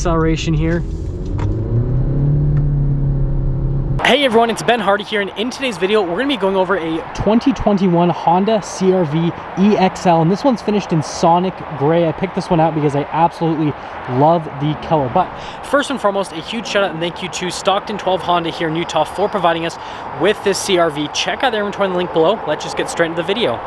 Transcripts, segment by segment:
acceleration here. Hey everyone, it's Ben Hardy here, and in today's video, we're going to be going over a 2021 Honda CR-V EXL, and this one's finished in Sonic Gray. I picked this one out because I absolutely love the color. But first and foremost, a huge shout out and thank you to Stockton 12 Honda here in Utah for providing us with this CR-V. Check out their inventory in the link below. Let's just get straight into the video.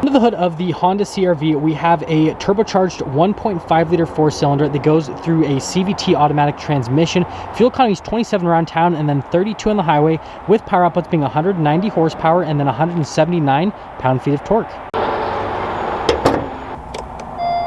Under the hood of the Honda CR-V, we have a turbocharged 1.5 liter four-cylinder that goes through a CVT automatic transmission. Fuel economy is 27 around town and then 32 on the highway, with power outputs being 190 horsepower and then 179 pound-feet of torque.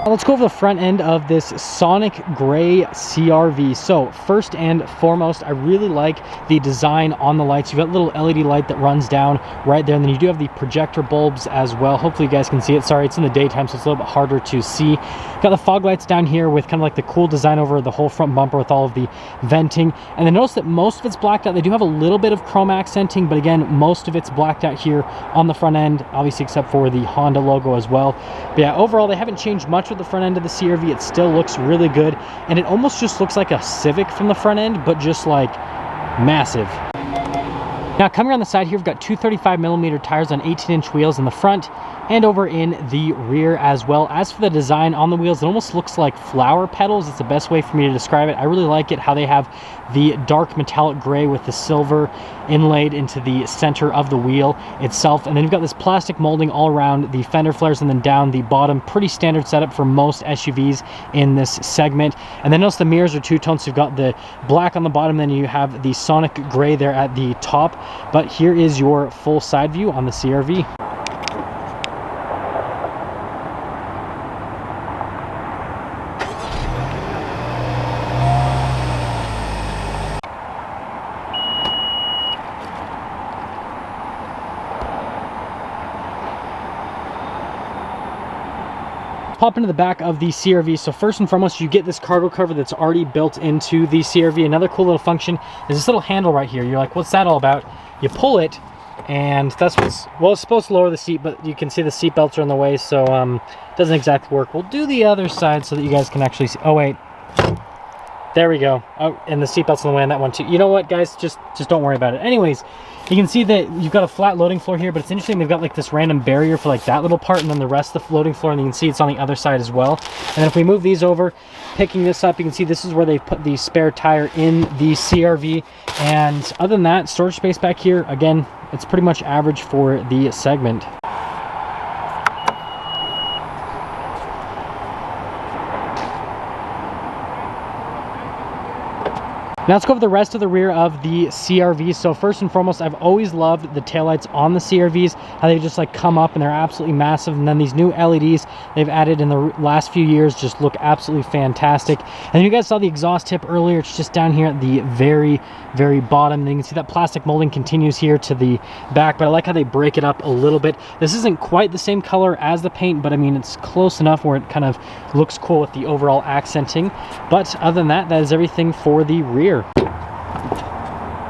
Let's go over the front end of this Sonic Gray CR-V. So first and foremost, I really like the design on the lights. You've got a little LED light that runs down right there, and then you do have the projector bulbs as well. Hopefully you guys can see it. Sorry, it's in the daytime, so it's a little bit harder to see. Got the fog lights down here with kind of like the cool design over the whole front bumper with all of the venting. And then notice that most of it's blacked out. They do have a little bit of chrome accenting, but again, most of it's blacked out here on the front end, obviously except for the Honda logo as well. But yeah, overall, they haven't changed much with the front end of the CR-V. It still looks really good, and it almost just looks like a Civic from the front end, but just like massive. Now coming around the side here, we've got two 35mm tires on 18-inch wheels in the front and over in the rear as well. As for the design on the wheels, it almost looks like flower petals. It's the best way for me to describe it. I really like it how they have the dark metallic gray with the silver inlaid into the center of the wheel itself. And then you've got this plastic molding all around the fender flares and then down the bottom. Pretty standard setup for most SUVs in this segment. And then notice the mirrors are two-tone, so you've got the black on the bottom, then you have the Sonic Gray there at the top. But here is your full side view on the CR-V. Pop into the back of the CR-V. So first and foremost, you get this cargo cover that's already built into the CR-V. Another cool little function is this little handle right here. You're like, what's that all about? You pull it, and that's what's, well, it's supposed to lower the seat, but you can see the seat belts are in the way, so it doesn't exactly work. We'll do the other side so that you guys can actually see. Oh wait, there we go. Oh, and the seat belt's in the way on that one too. You know what, guys? Just don't worry about it. Anyways, you can see that you've got a flat loading floor here, but it's interesting, they've got like this random barrier for like that little part, and then the rest of the loading floor, and you can see it's on the other side as well. And then if we move these over, picking this up, you can see this is where they put the spare tire in the CR-V. And other than that, storage space back here, again, it's pretty much average for the segment. Now let's go over the rest of the rear of the CR-V. So first and foremost, I've always loved the taillights on the CR-Vs, how they just like come up and they're absolutely massive. And then these new LEDs they've added in the last few years just look absolutely fantastic. And you guys saw the exhaust tip earlier. It's just down here at the very bottom. And you can see that plastic molding continues here to the back, but I like how they break it up a little bit. This isn't quite the same color as the paint, but I mean, it's close enough where it kind of looks cool with the overall accenting. But other than that, that is everything for the rear.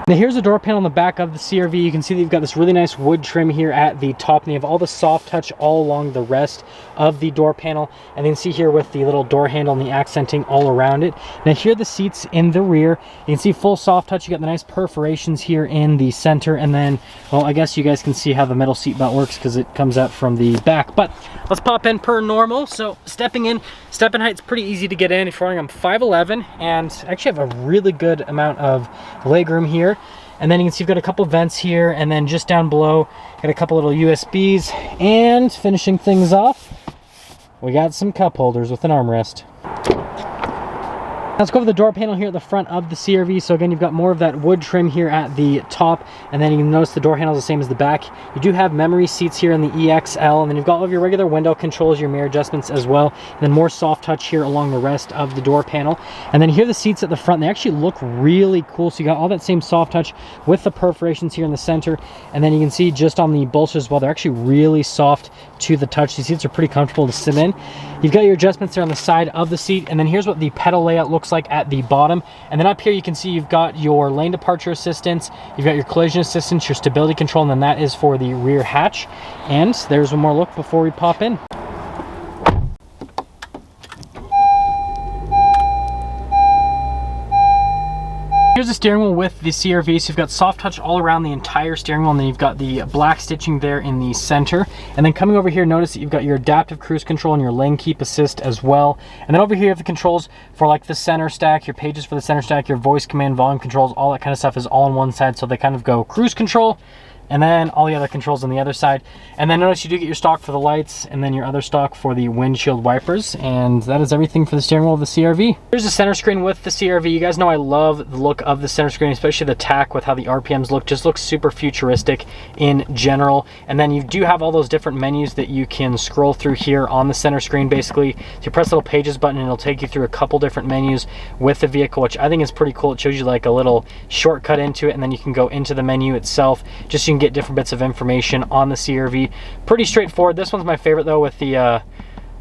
Now here's the door panel on the back of the CR-V. You can see that you've got this really nice wood trim here at the top, and you have all the soft touch all along the rest of the door panel. And then see here with the little door handle and the accenting all around it. Now here are the seats in the rear. You can see full soft touch. You got the nice perforations here in the center, and then, well, I guess you guys can see how the metal seat belt works because it comes out from the back. But let's pop in per normal. So stepping height's pretty easy to get in. If you're running, I'm 5'11", and actually have a really good amount of legroom here. And then you can see you've got a couple vents here, and then just down below, got a couple little USBs, and finishing things off, we got some cup holders with an armrest. Let's go over the door panel here at the front of the CR-V. So again, you've got more of that wood trim here at the top, and then you can notice the door handle is the same as the back. You do have memory seats here in the EXL, and then you've got all of your regular window controls, your mirror adjustments as well, and then more soft touch here along the rest of the door panel. And then here are the seats at the front. They actually look really cool. So you got all that same soft touch with the perforations here in the center, and then you can see just on the bolsters as well, they're actually really soft to the touch. These seats are pretty comfortable to sit in. You've got your adjustments there on the side of the seat, and then here's what the pedal layout looks like at the bottom. And then up here you can see you've got your lane departure assistance, you've got your collision assistance, your stability control, and then that is for the rear hatch. And there's one more look before we pop in. Here's the steering wheel with the CR-V. So you've got soft touch all around the entire steering wheel, and then you've got the black stitching there in the center. And then coming over here, notice that you've got your adaptive cruise control and your lane keep assist as well. And then over here you have the controls for like the center stack, your pages for the center stack, your voice command, volume controls, all that kind of stuff is all on one side. So they kind of go cruise control, and then all the other controls on the other side. And then notice you do get your stock for the lights, and then your other stock for the windshield wipers. And that is everything for the steering wheel of the CR-V. Here's the center screen with the CR-V. You guys know I love the look of the center screen, especially the tack with how the RPMs look. Just looks super futuristic in general. And then you do have all those different menus that you can scroll through here on the center screen, basically. So you press the little pages button and it'll take you through a couple different menus with the vehicle, which I think is pretty cool. It shows you like a little shortcut into it, and then you can go into the menu itself, just so you can get different bits of information on the CR-V. Pretty straightforward. This one's my favorite though, with the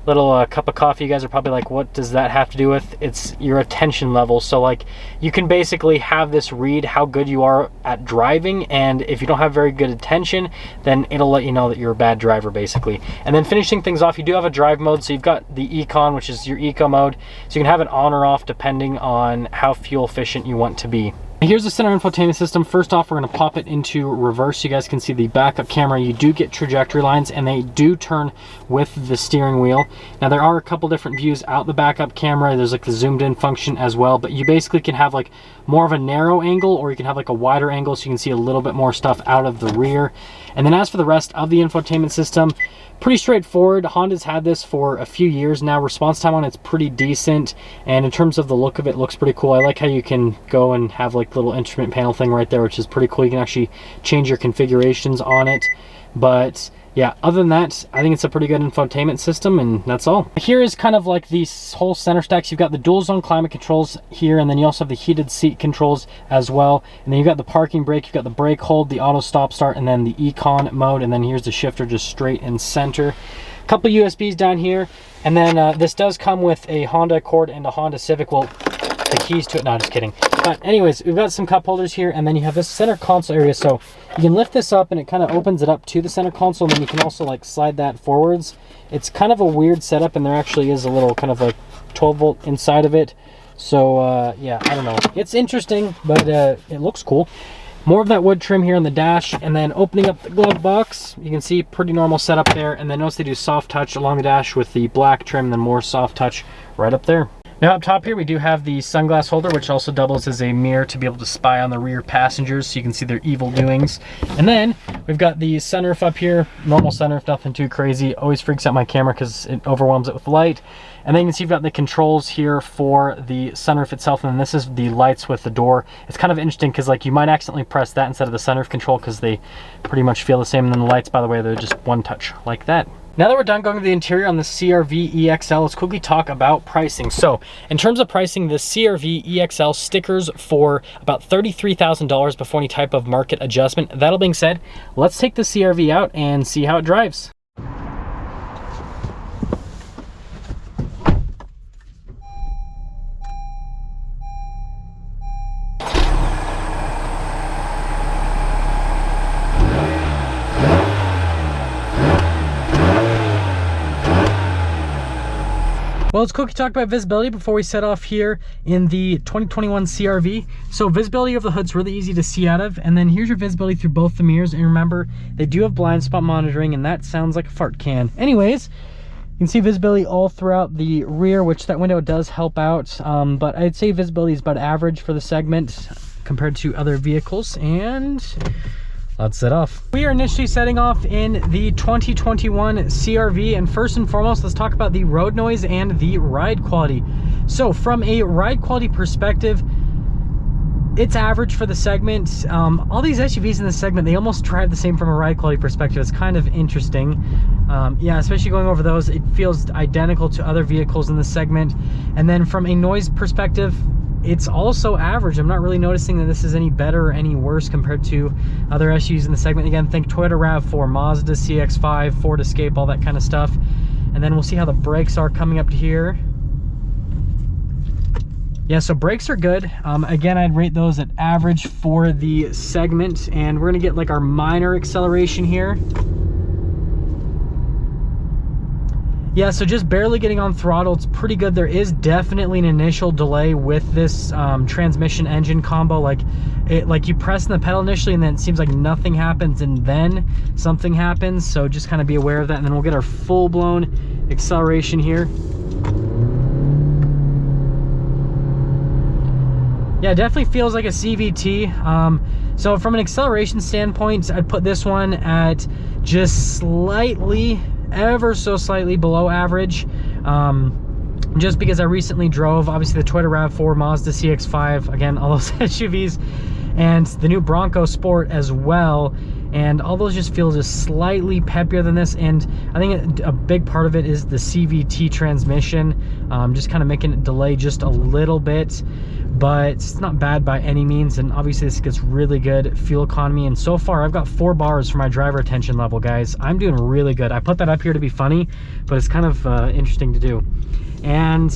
little cup of coffee. You guys are probably like, what does that have to do with? It's your attention level. So like, you can basically have this read how good you are at driving, and if you don't have very good attention, then it'll let you know that you're a bad driver, basically. And then finishing things off, you do have a drive mode. So you've got the Econ, which is your eco mode, so you can have it on or off depending on how fuel efficient you want to be. Here's the center infotainment system. First off, we're going to pop it into reverse so you guys can see the backup camera. You do get trajectory lines, and they do turn with the steering wheel. Now there are a couple different views out the backup camera. There's like the zoomed in function as well, but you basically can have like more of a narrow angle, or you can have like a wider angle so you can see a little bit more stuff out of the rear. And then as for the rest of the infotainment system, pretty straightforward. Honda's had this for a few years now. Response time on it's pretty decent, and in terms of the look of it, looks pretty cool. I like how you can go and have like little instrument panel thing right there, which is pretty cool. You can actually change your configurations on it. But yeah, other than that, I think it's a pretty good infotainment system, and that's all. Here is kind of like the whole center stacks. You've got the dual zone climate controls here, and then you also have the heated seat controls as well. And then you've got the parking brake, you've got the brake hold, the auto stop start, and then the Econ mode. And then here's the shifter just straight in center. A couple USBs down here. And then this does come with a Honda Accord and a Honda Civic. Well, the keys to it, no, just kidding. But anyways, we've got some cup holders here, and then you have this center console area. So you can lift this up and it kind of opens it up to the center console, and then you can also like slide that forwards. It's kind of a weird setup, and there actually is a little kind of like 12 volt inside of it. So yeah, I don't know. It's interesting, but it looks cool. More of that wood trim here on the dash, and then opening up the glove box, you can see pretty normal setup there. And then notice they do soft touch along the dash with the black trim, and then more soft touch right up there. Now up top here we do have the sunglass holder, which also doubles as a mirror to be able to spy on the rear passengers so you can see their evil doings. And then we've got the sunroof up here, normal sunroof, nothing too crazy. Always freaks out my camera because it overwhelms it with light. And then you can see you've got the controls here for the sunroof itself, and then this is the lights with the door. It's kind of interesting because like you might accidentally press that instead of the sunroof control because they pretty much feel the same. And then the lights, by the way, they're just one touch like that. Now that we're done going to the interior on the CR-V EXL, let's quickly talk about pricing. So in terms of pricing, the CR-V EXL stickers for about $33,000 before any type of market adjustment. That all being said, let's take the CR-V out and see how it drives. Well, let's quickly talk about visibility before we set off here in the 2021 CR-V. So visibility of the hood's really easy to see out of, and then here's your visibility through both the mirrors. And remember, they do have blind spot monitoring, and that sounds like a fart can. Anyways, you can see visibility all throughout the rear, which that window does help out, but I'd say visibility is about average for the segment compared to other vehicles. And let's set off. We are initially setting off in the 2021 CR-V, and first and foremost, let's talk about the road noise and the ride quality. So from a ride quality perspective, it's average for the segment. All these SUVs in this segment, they almost drive the same from a ride quality perspective. It's kind of interesting. Yeah, especially going over those, it feels identical to other vehicles in the segment. And then from a noise perspective, it's also average. I'm not really noticing that this is any better or any worse compared to other SUVs in the segment. Again, think Toyota RAV4, Mazda CX-5, Ford Escape, all that kind of stuff. And then we'll see how the brakes are coming up to here. Yeah, so brakes are good. Again, I'd rate those at average for the segment, and we're gonna get like our minor acceleration here. Yeah, so just barely getting on throttle. It's pretty good. There is definitely an initial delay with this transmission engine combo. Like you press the pedal initially and then it seems like nothing happens and then something happens. So just kind of be aware of that. And then we'll get our full-blown acceleration here. Yeah, it definitely feels like a CVT. So from an acceleration standpoint, I'd put this one at just slightly, ever so slightly below average. Just because I recently drove, obviously, the Toyota RAV4, Mazda CX-5, again, all those SUVs, and the new Bronco Sport as well. And all those just feel just slightly peppier than this. And I think a big part of it is the CVT transmission, just kind of making it delay just a little bit. But it's not bad by any means. And obviously this gets really good fuel economy. And so far I've got 4 bars for my driver attention level, guys. I'm doing really good. I put that up here to be funny, but it's kind of interesting to do. And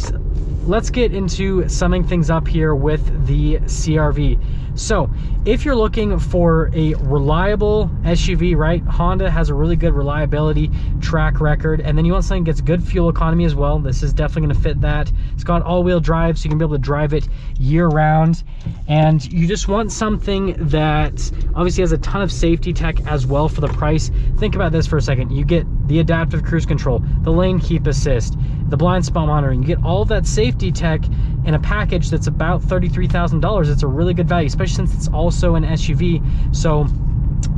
let's get into summing things up here with the CR-V. So if you're looking for a reliable SUV, right, Honda has a really good reliability track record, and then you want something that gets good fuel economy as well. This is definitely going to fit that. It's got all-wheel drive, so you can be able to drive it year-round, and you just want something that obviously has a ton of safety tech as well for the price. Think about this for a second. You get the adaptive cruise control, the lane keep assist, the blind spot monitoring. You get all of that safety tech in a package that's about $33,000. It's a really good value, especially since it's also an SUV. So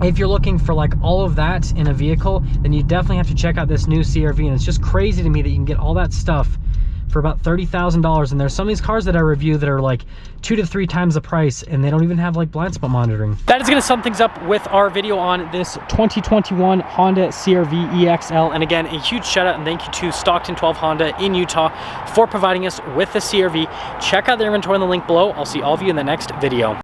if you're looking for like all of that in a vehicle, then you definitely have to check out this new CR-V. And it's just crazy to me that you can get all that stuff for about $30,000. And there's some of these cars that I review that are like 2 to 3 times the price, and they don't even have like blind spot monitoring. That is going to sum things up with our video on this 2021 Honda CR-V EXL. And again, a huge shout out and thank you to Stockton 12 Honda in Utah for providing us with the CR-V. Check out their inventory in the link below. I'll see all of you in the next video.